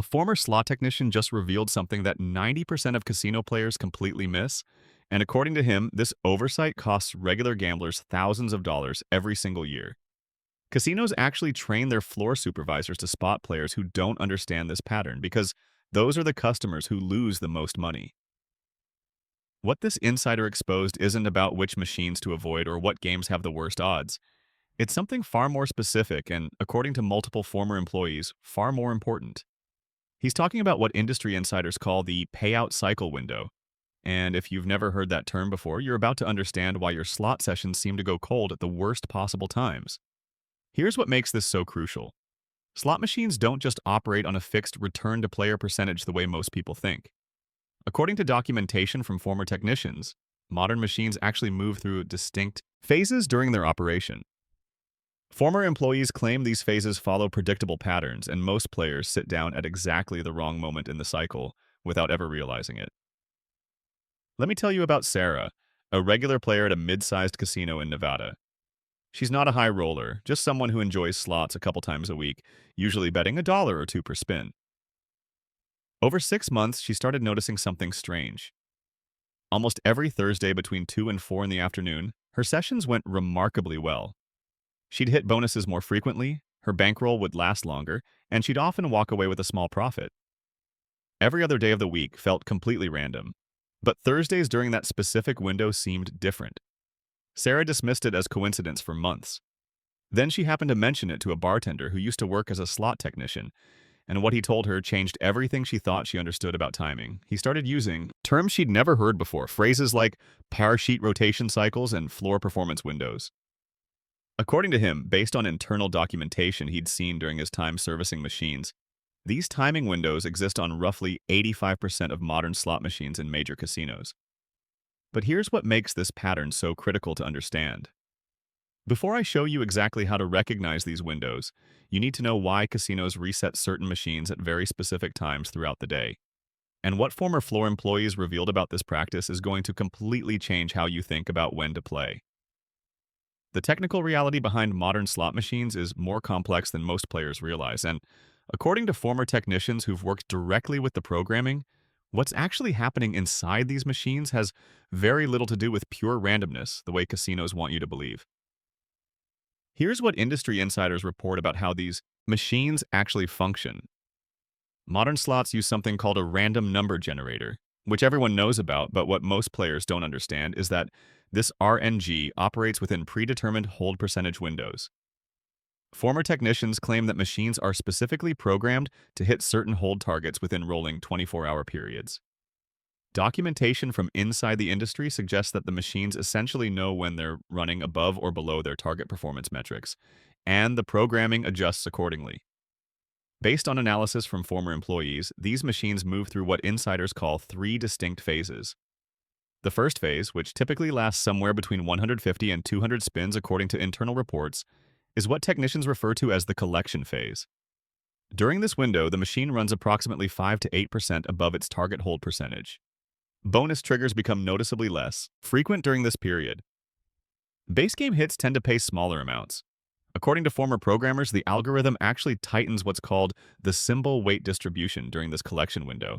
A former slot technician just revealed something that 90% of casino players completely miss, and according to him, this oversight costs regular gamblers thousands of dollars every single year. Casinos actually train their floor supervisors to spot players who don't understand this pattern because those are the customers who lose the most money. What this insider exposed isn't about which machines to avoid or what games have the worst odds. It's something far more specific and, according to multiple former employees, far more important. He's talking about what industry insiders call the payout cycle window. And if you've never heard that term before, you're about to understand why your slot sessions seem to go cold at the worst possible times. Here's what makes this so crucial. Slot machines don't just operate on a fixed return-to-player percentage the way most people think. According to documentation from former technicians, modern machines actually move through distinct phases during their operation. Former employees claim these phases follow predictable patterns, and most players sit down at exactly the wrong moment in the cycle without ever realizing it. Let me tell you about Sarah, a regular player at a mid-sized casino in Nevada. She's not a high roller, just someone who enjoys slots a couple times a week, usually betting a dollar or two per spin. Over 6 months, she started noticing something strange. Almost every Thursday between 2 and 4 in the afternoon, her sessions went remarkably well. She'd hit bonuses more frequently, her bankroll would last longer, and she'd often walk away with a small profit. Every other day of the week felt completely random, but Thursdays during that specific window seemed different. Sarah dismissed it as coincidence for months. Then she happened to mention it to a bartender who used to work as a slot technician, and what he told her changed everything she thought she understood about timing. He started using terms she'd never heard before, phrases like par sheet rotation cycles and floor performance windows. According to him, based on internal documentation he'd seen during his time servicing machines, these timing windows exist on roughly 85% of modern slot machines in major casinos. But here's what makes this pattern so critical to understand. Before I show you exactly how to recognize these windows, you need to know why casinos reset certain machines at very specific times throughout the day. And what former floor employees revealed about this practice is going to completely change how you think about when to play. The technical reality behind modern slot machines is more complex than most players realize, and according to former technicians who've worked directly with the programming, what's actually happening inside these machines has very little to do with pure randomness, the way casinos want you to believe. Here's what industry insiders report about how these machines actually function. Modern slots use something called a random number generator, which everyone knows about, but what most players don't understand is that this RNG operates within predetermined hold percentage windows. Former technicians claim that machines are specifically programmed to hit certain hold targets within rolling 24-hour periods. Documentation from inside the industry suggests that the machines essentially know when they're running above or below their target performance metrics, and the programming adjusts accordingly. Based on analysis from former employees, these machines move through what insiders call 3 distinct phases. The first phase, which typically lasts somewhere between 150 and 200 spins according to internal reports, is what technicians refer to as the collection phase. During this window, the machine runs approximately 5 to 8% above its target hold percentage. Bonus triggers become noticeably less frequent during this period. Base game hits tend to pay smaller amounts. According to former programmers, the algorithm actually tightens what's called the symbol weight distribution during this collection window,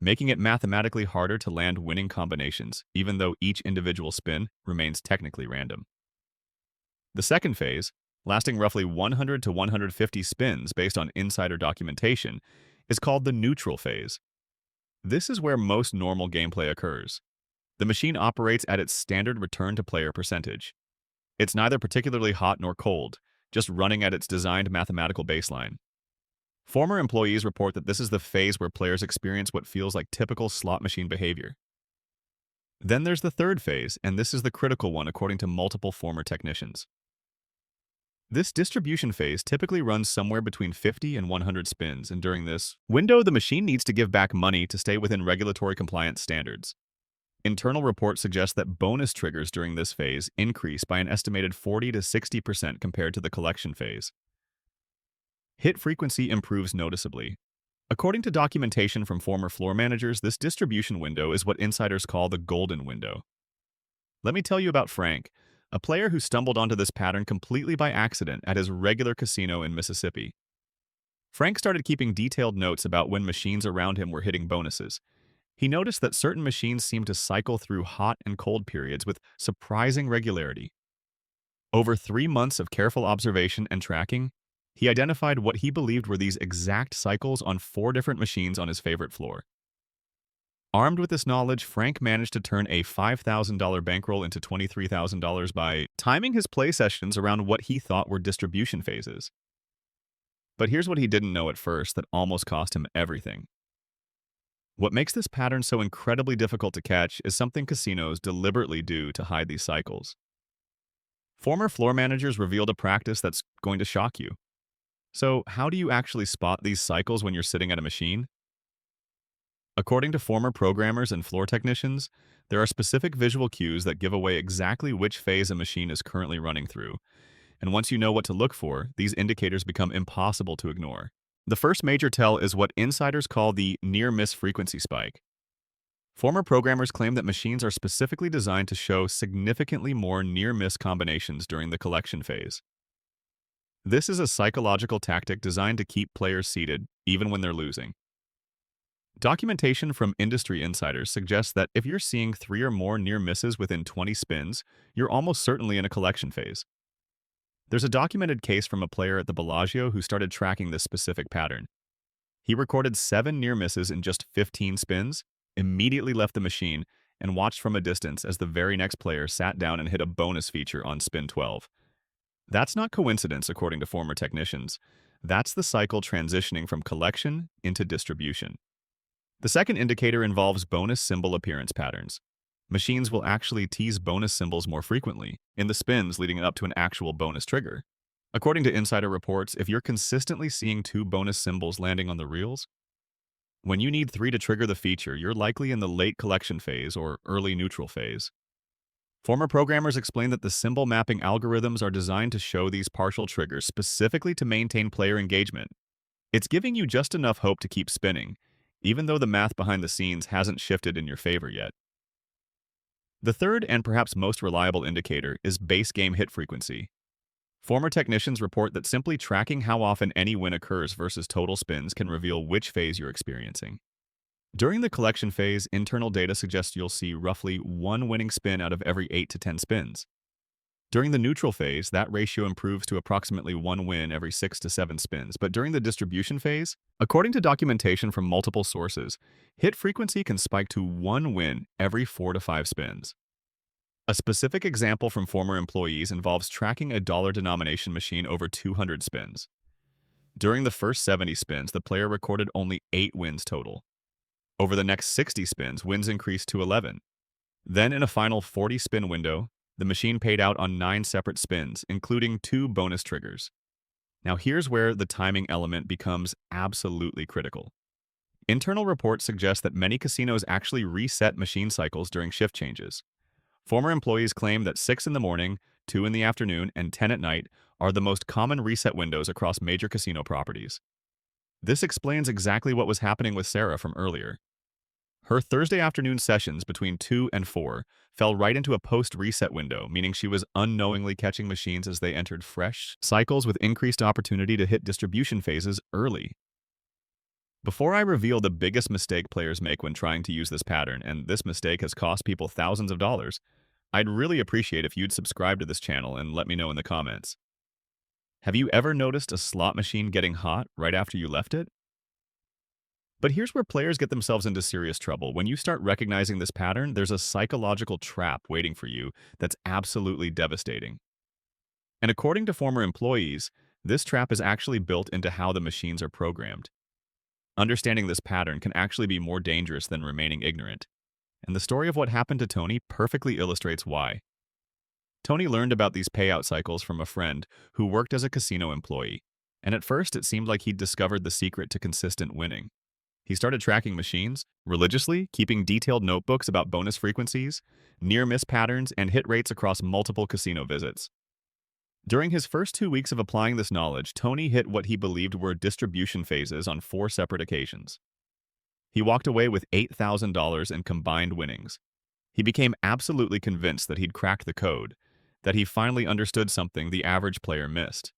making it mathematically harder to land winning combinations, even though each individual spin remains technically random. The second phase, lasting roughly 100 to 150 spins based on insider documentation, is called the neutral phase. This is where most normal gameplay occurs. The machine operates at its standard return-to-player percentage. It's neither particularly hot nor cold, just running at its designed mathematical baseline. Former employees report that this is the phase where players experience what feels like typical slot machine behavior. Then there's the third phase, and this is the critical one according to multiple former technicians. This distribution phase typically runs somewhere between 50 and 100 spins, and during this window, the machine needs to give back money to stay within regulatory compliance standards. Internal reports suggest that bonus triggers during this phase increase by an estimated 40 to 60% compared to the collection phase. Hit frequency improves noticeably. According to documentation from former floor managers, this distribution window is what insiders call the golden window. Let me tell you about Frank, a player who stumbled onto this pattern completely by accident at his regular casino in Mississippi. Frank started keeping detailed notes about when machines around him were hitting bonuses. He noticed that certain machines seemed to cycle through hot and cold periods with surprising regularity. Over 3 months of careful observation and tracking, he identified what he believed were these exact cycles on 4 different machines on his favorite floor. Armed with this knowledge, Frank managed to turn a $5,000 bankroll into $23,000 by timing his play sessions around what he thought were distribution phases. But here's what he didn't know at first that almost cost him everything. What makes this pattern so incredibly difficult to catch is something casinos deliberately do to hide these cycles. Former floor managers revealed a practice that's going to shock you. So, how do you actually spot these cycles when you're sitting at a machine? According to former programmers and floor technicians, there are specific visual cues that give away exactly which phase a machine is currently running through. And once you know what to look for, these indicators become impossible to ignore. The first major tell is what insiders call the near-miss frequency spike. Former programmers claim that machines are specifically designed to show significantly more near-miss combinations during the collection phase. This is a psychological tactic designed to keep players seated, even when they're losing. Documentation from industry insiders suggests that if you're seeing 3 or more near misses within 20 spins, you're almost certainly in a collection phase. There's a documented case from a player at the Bellagio who started tracking this specific pattern. He recorded 7 near misses in just 15 spins, immediately left the machine, and watched from a distance as the very next player sat down and hit a bonus feature on spin 12. That's not coincidence, according to former technicians. That's the cycle transitioning from collection into distribution. The second indicator involves bonus symbol appearance patterns. Machines will actually tease bonus symbols more frequently, in the spins leading up to an actual bonus trigger. According to insider reports, if you're consistently seeing 2 bonus symbols landing on the reels, when you need 3 to trigger the feature, you're likely in the late collection phase or early neutral phase. Former programmers explain that the symbol mapping algorithms are designed to show these partial triggers specifically to maintain player engagement. It's giving you just enough hope to keep spinning, even though the math behind the scenes hasn't shifted in your favor yet. The third and perhaps most reliable indicator is base game hit frequency. Former technicians report that simply tracking how often any win occurs versus total spins can reveal which phase you're experiencing. During the collection phase, internal data suggests you'll see roughly 1 winning spin out of every 8 to 10 spins. During the neutral phase, that ratio improves to approximately 1 win every 6 to 7 spins. But during the distribution phase, according to documentation from multiple sources, hit frequency can spike to 1 win every 4 to 5 spins. A specific example from former employees involves tracking a dollar denomination machine over 200 spins. During the first 70 spins, the player recorded only 8 wins total. Over the next 60 spins, wins increased to 11. Then in a final 40-spin window, the machine paid out on 9 separate spins, including 2 bonus triggers. Now here's where the timing element becomes absolutely critical. Internal reports suggest that many casinos actually reset machine cycles during shift changes. Former employees claim that 6 in the morning, 2 in the afternoon, and 10 at night are the most common reset windows across major casino properties. This explains exactly what was happening with Sarah from earlier. Her Thursday afternoon sessions between 2 and 4 fell right into a post-reset window, meaning she was unknowingly catching machines as they entered fresh cycles with increased opportunity to hit distribution phases early. Before I reveal the biggest mistake players make when trying to use this pattern, and this mistake has cost people thousands of dollars, I'd really appreciate if you'd subscribe to this channel and let me know in the comments. Have you ever noticed a slot machine getting hot right after you left it? But here's where players get themselves into serious trouble. When you start recognizing this pattern, there's a psychological trap waiting for you that's absolutely devastating. And according to former employees, this trap is actually built into how the machines are programmed. Understanding this pattern can actually be more dangerous than remaining ignorant. And the story of what happened to Tony perfectly illustrates why. Tony learned about these payout cycles from a friend who worked as a casino employee, and at first it seemed like he'd discovered the secret to consistent winning. He started tracking machines religiously, keeping detailed notebooks about bonus frequencies, near-miss patterns, and hit rates across multiple casino visits. During his first 2 weeks of applying this knowledge, Tony hit what he believed were distribution phases on 4 separate occasions. He walked away with $8,000 in combined winnings. He became absolutely convinced that he'd cracked the code, that he finally understood something the average player missed.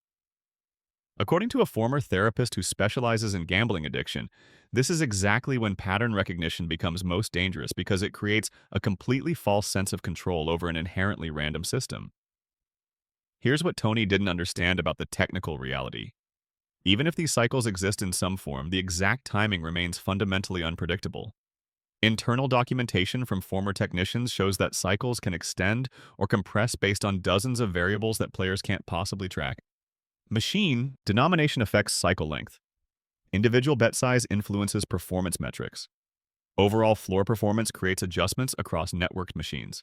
According to a former therapist who specializes in gambling addiction, this is exactly when pattern recognition becomes most dangerous because it creates a completely false sense of control over an inherently random system. Here's what Tony didn't understand about the technical reality. Even if these cycles exist in some form, the exact timing remains fundamentally unpredictable. Internal documentation from former technicians shows that cycles can extend or compress based on dozens of variables that players can't possibly track. Machine denomination affects cycle length. Individual bet size influences performance metrics. Overall floor performance creates adjustments across networked machines.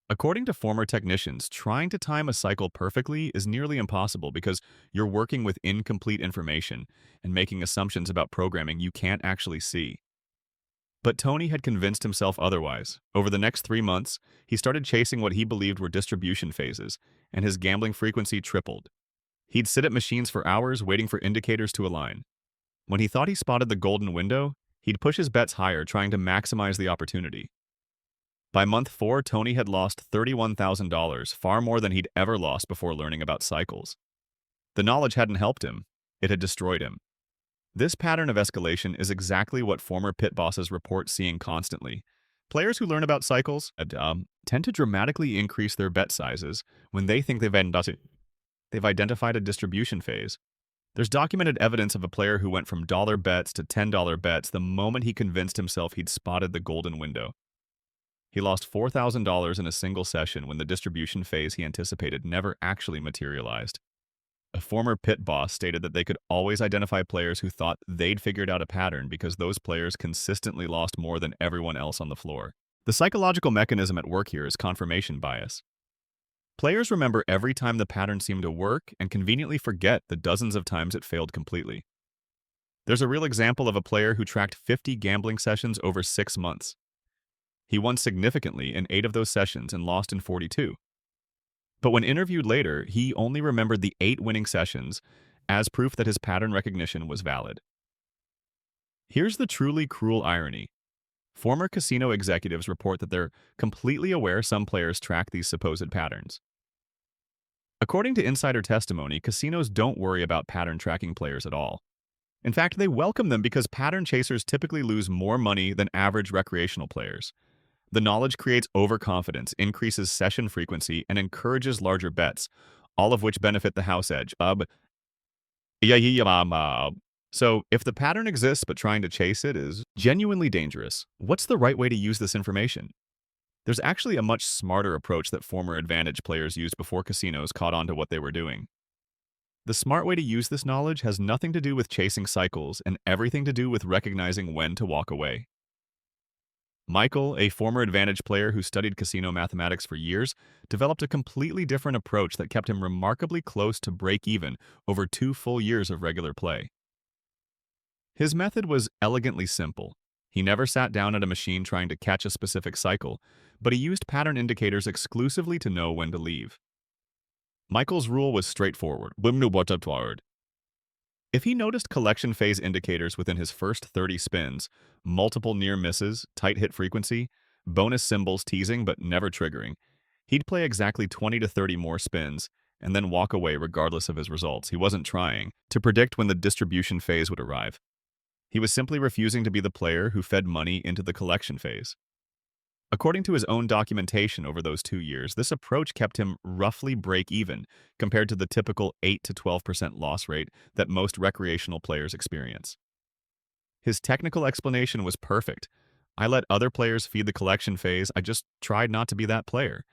According to former technicians, trying to time a cycle perfectly is nearly impossible because you're working with incomplete information and making assumptions about programming you can't actually see. But Tony had convinced himself otherwise. Over the next 3 months, he started chasing what he believed were distribution phases, and his gambling frequency tripled. He'd sit at machines for hours waiting for indicators to align. When he thought he spotted the golden window, he'd push his bets higher, trying to maximize the opportunity. By month 4, Tony had lost $31,000, far more than he'd ever lost before learning about cycles. The knowledge hadn't helped him, it had destroyed him. This pattern of escalation is exactly what former pit bosses report seeing constantly. Players who learn about cycles tend to dramatically increase their bet sizes when they think they've identified a distribution phase. There's documented evidence of a player who went from dollar bets to $10 bets the moment he convinced himself he'd spotted the golden window. He lost $4,000 in a single session when the distribution phase he anticipated never actually materialized. A former pit boss stated that they could always identify players who thought they'd figured out a pattern because those players consistently lost more than everyone else on the floor. The psychological mechanism at work here is confirmation bias. Players remember every time the pattern seemed to work and conveniently forget the dozens of times it failed completely. There's a real example of a player who tracked 50 gambling sessions over 6 months. He won significantly in 8 of those sessions and lost in 42. But when interviewed later, he only remembered the 8 winning sessions as proof that his pattern recognition was valid. Here's the truly cruel irony. Former casino executives report that they're completely aware some players track these supposed patterns. According to insider testimony, casinos don't worry about pattern tracking players at all. In fact, they welcome them because pattern chasers typically lose more money than average recreational players. The knowledge creates overconfidence, increases session frequency, and encourages larger bets, all of which benefit the house edge. So, if the pattern exists but trying to chase it is genuinely dangerous, what's the right way to use this information? There's actually a much smarter approach that former advantage players used before casinos caught on to what they were doing. The smart way to use this knowledge has nothing to do with chasing cycles and everything to do with recognizing when to walk away. Michael, a former advantage player who studied casino mathematics for years, developed a completely different approach that kept him remarkably close to break even over 2 full years of regular play. His method was elegantly simple. He never sat down at a machine trying to catch a specific cycle, but he used pattern indicators exclusively to know when to leave. Michael's rule was straightforward. If he noticed collection phase indicators within his first 30 spins, multiple near misses, tight hit frequency, bonus symbols teasing but never triggering, he'd play exactly 20 to 30 more spins and then walk away regardless of his results. He wasn't trying to predict when the distribution phase would arrive. He was simply refusing to be the player who fed money into the collection phase. According to his own documentation over those 2 years, this approach kept him roughly break even compared to the typical 8 to 12% loss rate that most recreational players experience. His technical explanation was perfect. I let other players feed the collection phase, I just tried not to be that player.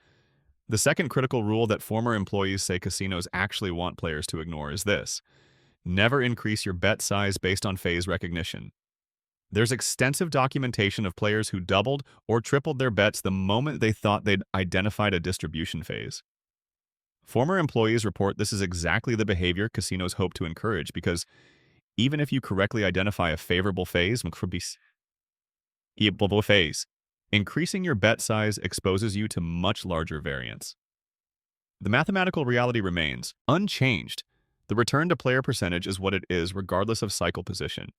The second critical rule that former employees say casinos actually want players to ignore is this: never increase your bet size based on phase recognition. There's extensive documentation of players who doubled or tripled their bets the moment they thought they'd identified a distribution phase. Former employees report this is exactly the behavior casinos hope to encourage because even if you correctly identify a favorable phase, increasing your bet size exposes you to much larger variance. The mathematical reality remains unchanged. The return to player percentage is what it is regardless of cycle position.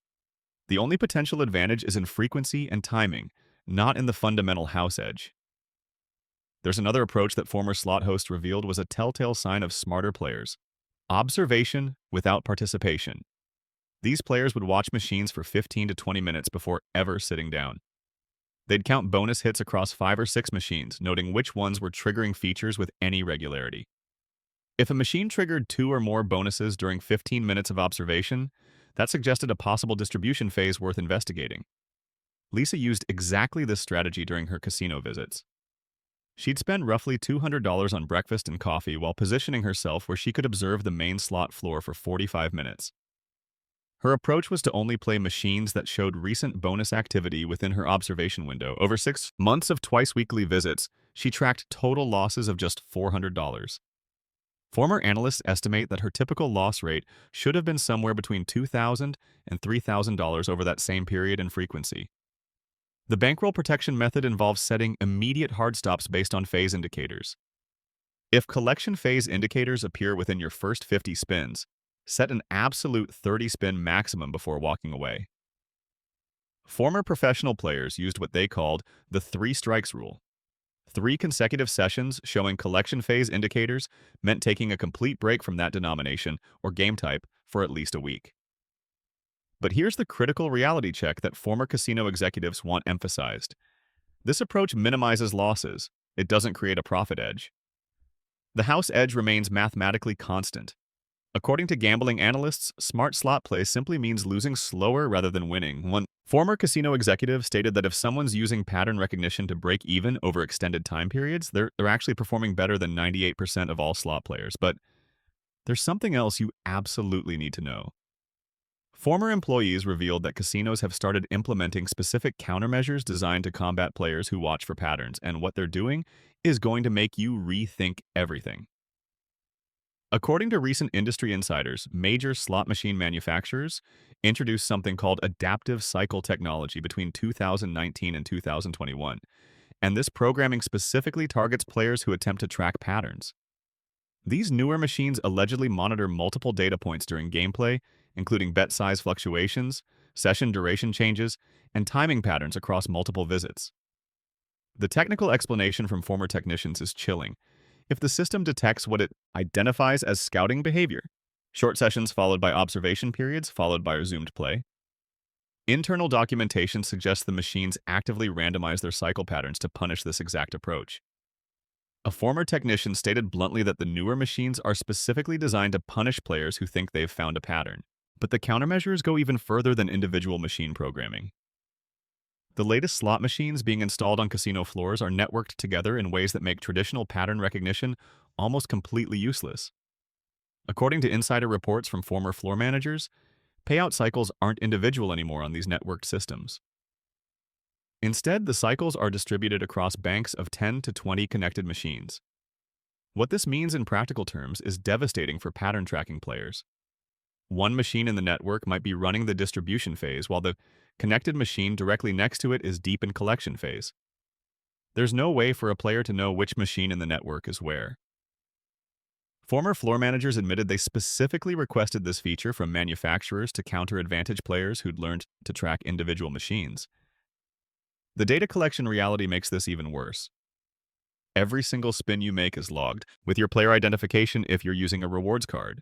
The only potential advantage is in frequency and timing, not in the fundamental house edge. There's another approach that former slot hosts revealed was a telltale sign of smarter players. Observation without participation. These players would watch machines for 15 to 20 minutes before ever sitting down. They'd count bonus hits across 5 or 6 machines, noting which ones were triggering features with any regularity. If a machine triggered 2 or more bonuses during 15 minutes of observation, that suggested a possible distribution phase worth investigating. Lisa used exactly this strategy during her casino visits. She'd spend roughly $200 on breakfast and coffee while positioning herself where she could observe the main slot floor for 45 minutes. Her approach was to only play machines that showed recent bonus activity within her observation window. Over 6 months of twice-weekly visits, she tracked total losses of just $400. Former analysts estimate that her typical loss rate should have been somewhere between $2,000 and $3,000 over that same period and frequency. The bankroll protection method involves setting immediate hard stops based on phase indicators. If collection phase indicators appear within your first 50 spins, set an absolute 30-spin maximum before walking away. Former professional players used what they called the 3 strikes rule. 3 consecutive sessions showing collection phase indicators meant taking a complete break from that denomination or game type for at least a week. But here's the critical reality check that former casino executives want emphasized. This approach minimizes losses. It doesn't create a profit edge. The house edge remains mathematically constant. According to gambling analysts, smart slot play simply means losing slower rather than winning. One former casino executive stated that if someone's using pattern recognition to break even over extended time periods, they're actually performing better than 98% of all slot players. But there's something else you absolutely need to know. Former employees revealed that casinos have started implementing specific countermeasures designed to combat players who watch for patterns, and what they're doing is going to make you rethink everything. According to recent industry insiders, major slot machine manufacturers introduced something called adaptive cycle technology between 2019 and 2021, and this programming specifically targets players who attempt to track patterns. These newer machines allegedly monitor multiple data points during gameplay, including bet size fluctuations, session duration changes, and timing patterns across multiple visits. The technical explanation from former technicians is chilling. If the system detects what it identifies as scouting behavior, short sessions followed by observation periods followed by resumed play, internal documentation suggests the machines actively randomize their cycle patterns to punish this exact approach. A former technician stated bluntly that the newer machines are specifically designed to punish players who think they've found a pattern. But the countermeasures go even further than individual machine programming. The latest slot machines being installed on casino floors are networked together in ways that make traditional pattern recognition almost completely useless. According to insider reports from former floor managers, payout cycles aren't individual anymore on these networked systems. Instead, the cycles are distributed across banks of 10 to 20 connected machines. What this means in practical terms is devastating for pattern tracking players. One machine in the network might be running the distribution phase, while the connected machine directly next to it is deep in collection phase. There's no way for a player to know which machine in the network is where. Former floor managers admitted they specifically requested this feature from manufacturers to counter advantage players who'd learned to track individual machines. The data collection reality makes this even worse. Every single spin you make is logged, with your player identification if you're using a rewards card.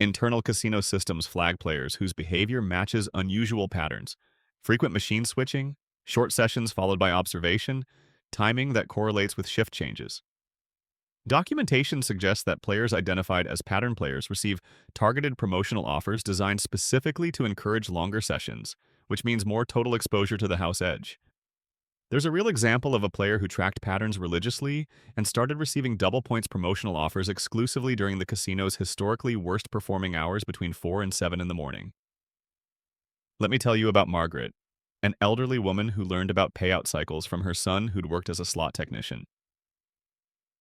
Internal casino systems flag players whose behavior matches unusual patterns, frequent machine switching, short sessions followed by observation, timing that correlates with shift changes. Documentation suggests that players identified as pattern players receive targeted promotional offers designed specifically to encourage longer sessions, which means more total exposure to the house edge. There's a real example of a player who tracked patterns religiously and started receiving double points promotional offers exclusively during the casino's historically worst performing hours between 4 and 7 in the morning. Let me tell you about Margaret, an elderly woman who learned about payout cycles from her son who'd worked as a slot technician.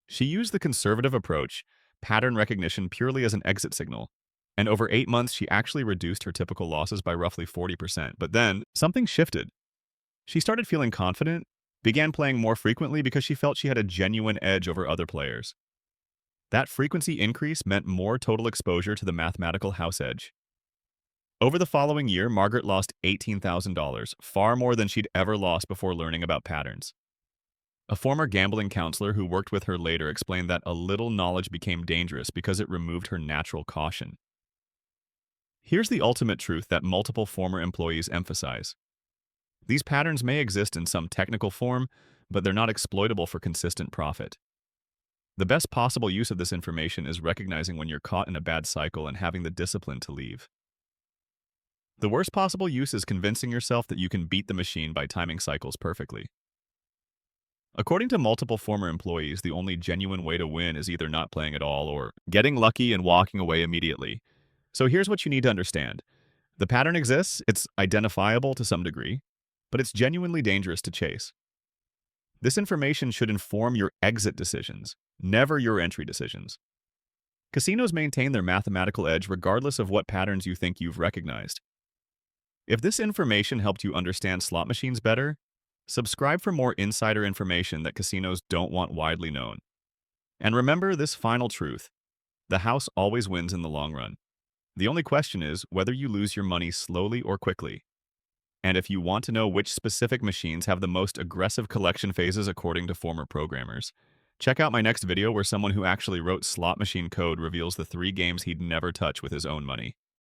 She used the conservative approach, pattern recognition, purely as an exit signal, and over 8 months she actually reduced her typical losses by roughly 40%. But then, something shifted. She started feeling confident, began playing more frequently because she felt she had a genuine edge over other players. That frequency increase meant more total exposure to the mathematical house edge. Over the following year, Margaret lost $18,000, far more than she'd ever lost before learning about patterns. A former gambling counselor who worked with her later explained that a little knowledge became dangerous because it removed her natural caution. Here's the ultimate truth that multiple former employees emphasize. These patterns may exist in some technical form, but they're not exploitable for consistent profit. The best possible use of this information is recognizing when you're caught in a bad cycle and having the discipline to leave. The worst possible use is convincing yourself that you can beat the machine by timing cycles perfectly. According to multiple former employees, the only genuine way to win is either not playing at all or getting lucky and walking away immediately. So here's what you need to understand. The pattern exists, it's identifiable to some degree, but it's genuinely dangerous to chase. This information should inform your exit decisions, never your entry decisions. Casinos maintain their mathematical edge regardless of what patterns you think you've recognized. If this information helped you understand slot machines better, subscribe for more insider information that casinos don't want widely known. And remember this final truth: the house always wins in the long run. The only question is whether you lose your money slowly or quickly. And if you want to know which specific machines have the most aggressive collection phases according to former programmers, check out my next video where someone who actually wrote slot machine code reveals the 3 games he'd never touch with his own money.